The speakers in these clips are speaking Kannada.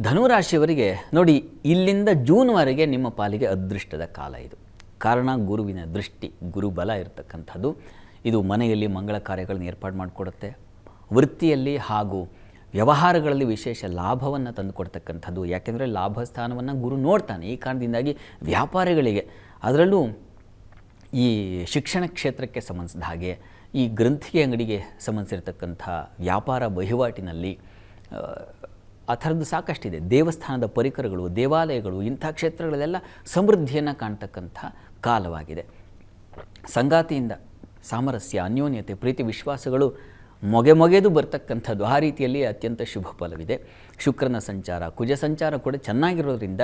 ಧನುರಾಶಿಯವರಿಗೆ ನೋಡಿ, ಇಲ್ಲಿಂದ ಜೂನ್ವರೆಗೆ ನಿಮ್ಮ ಪಾಲಿಗೆ ಅದೃಷ್ಟದ ಕಾಲ ಇದು. ಕಾರಣ ಗುರುವಿನ ದೃಷ್ಟಿ, ಗುರುಬಲ ಇರತಕ್ಕಂಥದ್ದು. ಇದು ಮನೆಯಲ್ಲಿ ಮಂಗಳ ಕಾರ್ಯಗಳನ್ನು ಏರ್ಪಾಡು ಮಾಡಿಕೊಡುತ್ತೆ. ವೃತ್ತಿಯಲ್ಲಿ ಹಾಗೂ ವ್ಯವಹಾರಗಳಲ್ಲಿ ವಿಶೇಷ ಲಾಭವನ್ನು ತಂದುಕೊಡ್ತಕ್ಕಂಥದ್ದು. ಯಾಕೆಂದರೆ ಲಾಭಸ್ಥಾನವನ್ನು ಗುರು ನೋಡ್ತಾನೆ. ಈ ಕಾರಣದಿಂದಾಗಿ ವ್ಯಾಪಾರಿಗಳಿಗೆ, ಅದರಲ್ಲೂ ಈ ಶಿಕ್ಷಣ ಕ್ಷೇತ್ರಕ್ಕೆ ಸಂಬಂಧಿಸಿದ ಹಾಗೆ, ಈ ಗ್ರಂಥಿಗೆ ಅಂಗಡಿಗೆ ಸಂಬಂಧಿಸಿರ್ತಕ್ಕಂಥ ವ್ಯಾಪಾರ ವಹಿವಾಟಿನಲ್ಲಿ ಆ ಥರದ್ದು ಸಾಕಷ್ಟಿದೆ. ದೇವಸ್ಥಾನದ ಪರಿಕರಗಳು, ದೇವಾಲಯಗಳು, ಇಂಥ ಕ್ಷೇತ್ರಗಳಲ್ಲೆಲ್ಲ ಸಮೃದ್ಧಿಯನ್ನು ಕಾಣ್ತಕ್ಕಂಥ ಕಾಲವಾಗಿದೆ. ಸಂಗಾತಿಯಿಂದ ಸಾಮರಸ್ಯ, ಅನ್ಯೋನ್ಯತೆ, ಪ್ರೀತಿ, ವಿಶ್ವಾಸಗಳು ಮೊಗೆದು ಬರ್ತಕ್ಕಂಥದ್ದು. ಆ ರೀತಿಯಲ್ಲಿ ಅತ್ಯಂತ ಶುಭ ಫಲವಿದೆ. ಶುಕ್ರನ ಸಂಚಾರ, ಕುಜ ಸಂಚಾರ ಕೂಡ ಚೆನ್ನಾಗಿರೋದ್ರಿಂದ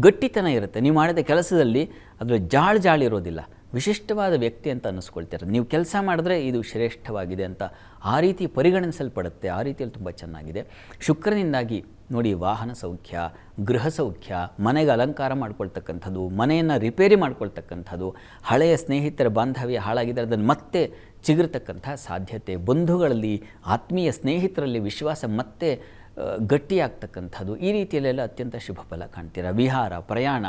ಗಟ್ಟಿತನ ಇರುತ್ತೆ. ನೀವು ಮಾಡಿದ ಕೆಲಸದಲ್ಲಿ ಅದರ ಜಾಳಿರೋದಿಲ್ಲ. ವಿಶಿಷ್ಟವಾದ ವ್ಯಕ್ತಿ ಅಂತ ಅನ್ನಿಸ್ಕೊಳ್ತಾರೆ. ನೀವು ಕೆಲಸ ಮಾಡಿದ್ರೆ ಇದು ಶ್ರೇಷ್ಠವಾಗಿದೆ ಅಂತ ಆ ರೀತಿ ಪರಿಗಣಿಸಲ್ಪಡುತ್ತೆ. ಆ ರೀತಿಯಲ್ಲಿ ತುಂಬ ಚೆನ್ನಾಗಿದೆ. ಶುಕ್ರನಿಂದಾಗಿ ನೋಡಿ, ವಾಹನ ಸೌಖ್ಯ, ಗೃಹ ಸೌಖ್ಯ, ಮನೆಗೆ ಅಲಂಕಾರ ಮಾಡ್ಕೊಳ್ತಕ್ಕಂಥದ್ದು, ಮನೆಯನ್ನು ರಿಪೇರಿ ಮಾಡ್ಕೊಳ್ತಕ್ಕಂಥದ್ದು, ಹಳೆಯ ಸ್ನೇಹಿತರ ಬಾಂಧವ್ಯ ಹಾಳಾಗಿದ್ದರೆ ಅದನ್ನು ಮತ್ತೆ ಚಿಗುರ್ತಕ್ಕಂಥ ಸಾಧ್ಯತೆ, ಬಂಧುಗಳಲ್ಲಿ, ಆತ್ಮೀಯ ಸ್ನೇಹಿತರಲ್ಲಿ ವಿಶ್ವಾಸ ಮತ್ತೆ ಗಟ್ಟಿಯಾಗ್ತಕ್ಕಂಥದ್ದು. ಈ ರೀತಿಯಲ್ಲೆಲ್ಲ ಅತ್ಯಂತ ಶುಭ ಫಲ ಕಾಣ್ತೀರಾ. ವಿಹಾರ, ಪ್ರಯಾಣ,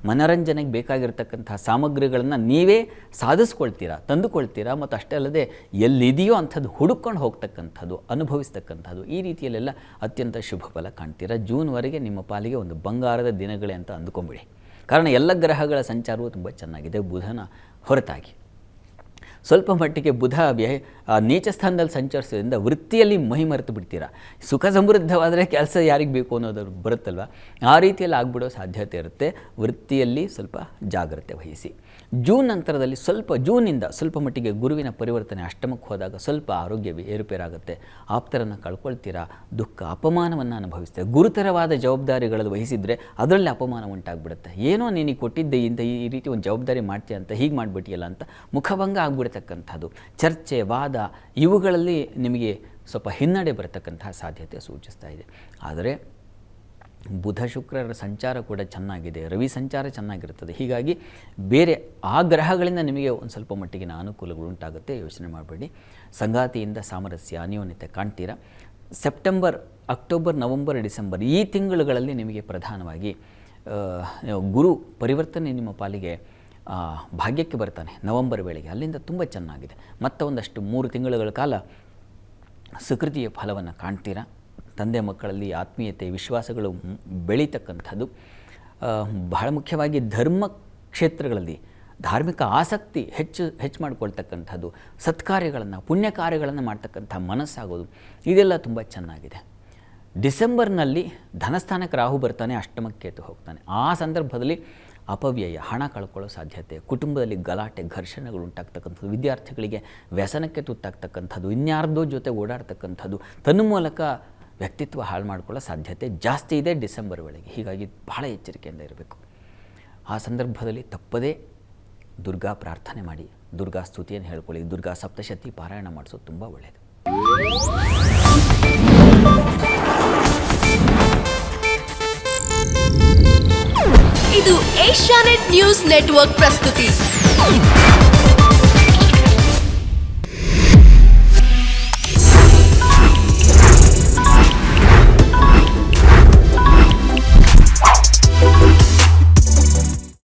ಮನರಂಜನೆಗೆ ಬೇಕಾಗಿರ್ತಕ್ಕಂಥ ಸಾಮಗ್ರಿಗಳನ್ನು ನೀವೇ ಸಾಧಿಸ್ಕೊಳ್ತೀರಾ, ತಂದುಕೊಳ್ತೀರಾ. ಮತ್ತು ಅಷ್ಟೇ ಅಲ್ಲದೆ ಎಲ್ಲಿದೆಯೋ ಅಂಥದ್ದು ಹುಡುಕೊಂಡು ಹೋಗ್ತಕ್ಕಂಥದ್ದು, ಅನುಭವಿಸ್ತಕ್ಕಂಥದ್ದು. ಈ ರೀತಿಯಲ್ಲೆಲ್ಲ ಅತ್ಯಂತ ಶುಭ ಫಲ ಕಾಣ್ತೀರಾ. ಜೂನ್ವರೆಗೆ ನಿಮ್ಮ ಪಾಲಿಗೆ ಒಂದು ಬಂಗಾರದ ದಿನಗಳೇ ಅಂತ ಅಂದ್ಕೊಂಬಿಡಿ. ಕಾರಣ ಎಲ್ಲ ಗ್ರಹಗಳ ಸಂಚಾರವೂ ತುಂಬ ಚೆನ್ನಾಗಿದೆ, ಬುಧನ ಹೊರತಾಗಿ. ಸ್ವಲ್ಪ ಮಟ್ಟಿಗೆ ಬುಧ ನೀಚ ಸ್ಥಾನದಲ್ಲಿ ಸಂಚರಿಸೋದ್ರಿಂದ ವೃತ್ತಿಯಲ್ಲಿ ಮಹಿಮರೆತು ಬಿಡ್ತೀರಾ. ಸುಖ ಸಮೃದ್ಧವಾದರೆ ಕೆಲಸ ಯಾರಿಗೆ ಬೇಕು ಅನ್ನೋದು ಬರುತ್ತಲ್ವ, ಆ ರೀತಿಯಲ್ಲಿ ಆಗಿಬಿಡೋ ಸಾಧ್ಯತೆ ಇರುತ್ತೆ. ವೃತ್ತಿಯಲ್ಲಿ ಸ್ವಲ್ಪ ಜಾಗ್ರತೆ ವಹಿಸಿ. ಜೂನ್ ನಂತರದಲ್ಲಿ ಜೂನಿಂದ ಸ್ವಲ್ಪ ಮಟ್ಟಿಗೆ ಗುರುವಿನ ಪರಿವರ್ತನೆ ಅಷ್ಟಮಕ್ಕೆ ಹೋದಾಗ ಸ್ವಲ್ಪ ಆರೋಗ್ಯ ಏರುಪೇರಾಗುತ್ತೆ. ಆಪ್ತರನ್ನು ಕಳ್ಕೊಳ್ತೀರಾ. ದುಃಖ, ಅಪಮಾನವನ್ನು ಅನುಭವಿಸ್ತೀರಾ. ಗುರುತರವಾದ ಜವಾಬ್ದಾರಿಗಳಲ್ಲಿ ವಹಿಸಿದರೆ ಅದರಲ್ಲಿ ಅಪಮಾನ ಉಂಟಾಗ್ಬಿಡುತ್ತೆ. ಏನೋ ನೀನಿಗೆ ಕೊಟ್ಟಿದ್ದೆ ಇಂಥ ಈ ರೀತಿ ಒಂದು ಜವಾಬ್ದಾರಿ ಮಾಡ್ತೀಯ ಅಂತ ಹೀಗೆ ಮಾಡಿಬಿಟ್ಟಿಯಲ್ಲ ಅಂತ ಮುಖಭಂಗ ಆಗ್ಬಿಡ್ತಕ್ಕಂಥದ್ದು. ಚರ್ಚೆ, ವಾದ ಇವುಗಳಲ್ಲಿ ನಿಮಗೆ ಸ್ವಲ್ಪ ಹಿನ್ನಡೆ ಬರತಕ್ಕಂತಹ ಸಾಧ್ಯತೆ ಸೂಚಿಸ್ತಾ ಇದೆ. ಆದರೆ ಬುಧ ಶುಕ್ರರ ಸಂಚಾರ ಕೂಡ ಚೆನ್ನಾಗಿದೆ, ರವಿ ಸಂಚಾರ ಚೆನ್ನಾಗಿರ್ತದೆ. ಹೀಗಾಗಿ ಬೇರೆ ಆ ಗ್ರಹಗಳಿಂದ ನಿಮಗೆ ಒಂದು ಸ್ವಲ್ಪ ಮಟ್ಟಿಗಿನ ಅನುಕೂಲಗಳು ಉಂಟಾಗುತ್ತೆ. ಯೋಚನೆ ಮಾಡಬೇಡಿ. ಸಂಗಾತಿಯಿಂದ ಸಾಮರಸ್ಯ, ಅನ್ಯೋನ್ಯತೆ ಕಾಣ್ತೀರಾ. ಸೆಪ್ಟೆಂಬರ್, ಅಕ್ಟೋಬರ್, ನವಂಬರ್, ಡಿಸೆಂಬರ್ ಈ ತಿಂಗಳುಗಳಲ್ಲಿ ನಿಮಗೆ ಪ್ರಧಾನವಾಗಿ ಗುರು ಪರಿವರ್ತನೆ ನಿಮ್ಮ ಪಾಲಿಗೆ ಭಾಗ್ಯಕ್ಕೆ ಬರ್ತಾನೆ ನವಂಬರ್ ವೇಳೆಗೆ. ಅಲ್ಲಿಂದ ತುಂಬ ಚೆನ್ನಾಗಿದೆ. ಮತ್ತು ಒಂದಷ್ಟು 3 ತಿಂಗಳುಗಳ ಕಾಲ ಸುಕೃತಿಯ ಫಲವನ್ನು ಕಾಣ್ತೀರಾ. ತಂದೆ ಮಕ್ಕಳಲ್ಲಿ ಆತ್ಮೀಯತೆ, ವಿಶ್ವಾಸಗಳು ಬೆಳೀತಕ್ಕಂಥದ್ದು. ಬಹಳ ಮುಖ್ಯವಾಗಿ ಧರ್ಮ ಕ್ಷೇತ್ರಗಳಲ್ಲಿ ಧಾರ್ಮಿಕ ಆಸಕ್ತಿ ಹೆಚ್ಚು ಮಾಡ್ಕೊಳ್ತಕ್ಕಂಥದ್ದು, ಸತ್ಕಾರ್ಯಗಳನ್ನು, ಪುಣ್ಯ ಕಾರ್ಯಗಳನ್ನು ಮಾಡ್ತಕ್ಕಂಥ ಮನಸ್ಸಾಗೋದು, ಇದೆಲ್ಲ ತುಂಬ ಚೆನ್ನಾಗಿದೆ. ಡಿಸೆಂಬರ್ನಲ್ಲಿ ಧನಸ್ಥಾನಕ್ಕೆ ರಾಹು ಬರ್ತಾನೆ, ಅಷ್ಟಮಕ್ಕೆ ಕೇತು ಹೋಗ್ತಾನೆ. ಆ ಸಂದರ್ಭದಲ್ಲಿ ಅಪವ್ಯಯ, ಹಣ ಕಳ್ಕೊಳ್ಳೋ ಸಾಧ್ಯತೆ, ಕುಟುಂಬದಲ್ಲಿ ಗಲಾಟೆ, ಘರ್ಷಣೆಗಳು ಉಂಟಾಗ್ತಕ್ಕಂಥದ್ದು, ವಿದ್ಯಾರ್ಥಿಗಳಿಗೆ ವ್ಯಸನಕ್ಕೆ ತುತ್ತಾಗ್ತಕ್ಕಂಥದ್ದು, ಇನ್ಯಾರ್ದೋ ಜೊತೆ ಓಡಾಡ್ತಕ್ಕಂಥದ್ದು, ತನ್ನ ಮೂಲಕ ವ್ಯಕ್ತಿತ್ವ ಹಾಳು ಮಾಡ್ಕೊಳ್ಳೋ ಸಾಧ್ಯತೆ ಜಾಸ್ತಿ ಇದೆ ಡಿಸೆಂಬರ್ ವೇಳೆಗೆ. ಹೀಗಾಗಿ ಬಹಳ ಎಚ್ಚರಿಕೆಯಿಂದ ಇರಬೇಕು. ಆ ಸಂದರ್ಭದಲ್ಲಿ ತಪ್ಪದೇ ದುರ್ಗಾ ಪ್ರಾರ್ಥನೆ ಮಾಡಿ, ದುರ್ಗಾ ಸ್ತುತಿಯನ್ನು ಹೇಳ್ಕೊಳ್ಳಿ, ದುರ್ಗಾ ಸಪ್ತಶತಿ ಪಾರಾಯಣ ಮಾಡಿಸೋದು ತುಂಬ ಒಳ್ಳೆಯದು. ಇದು ಏಷ್ಯಾನೆಟ್ ನ್ಯೂಸ್ ನೆಟ್ವರ್ಕ್ ಪ್ರಸ್ತುತಿ.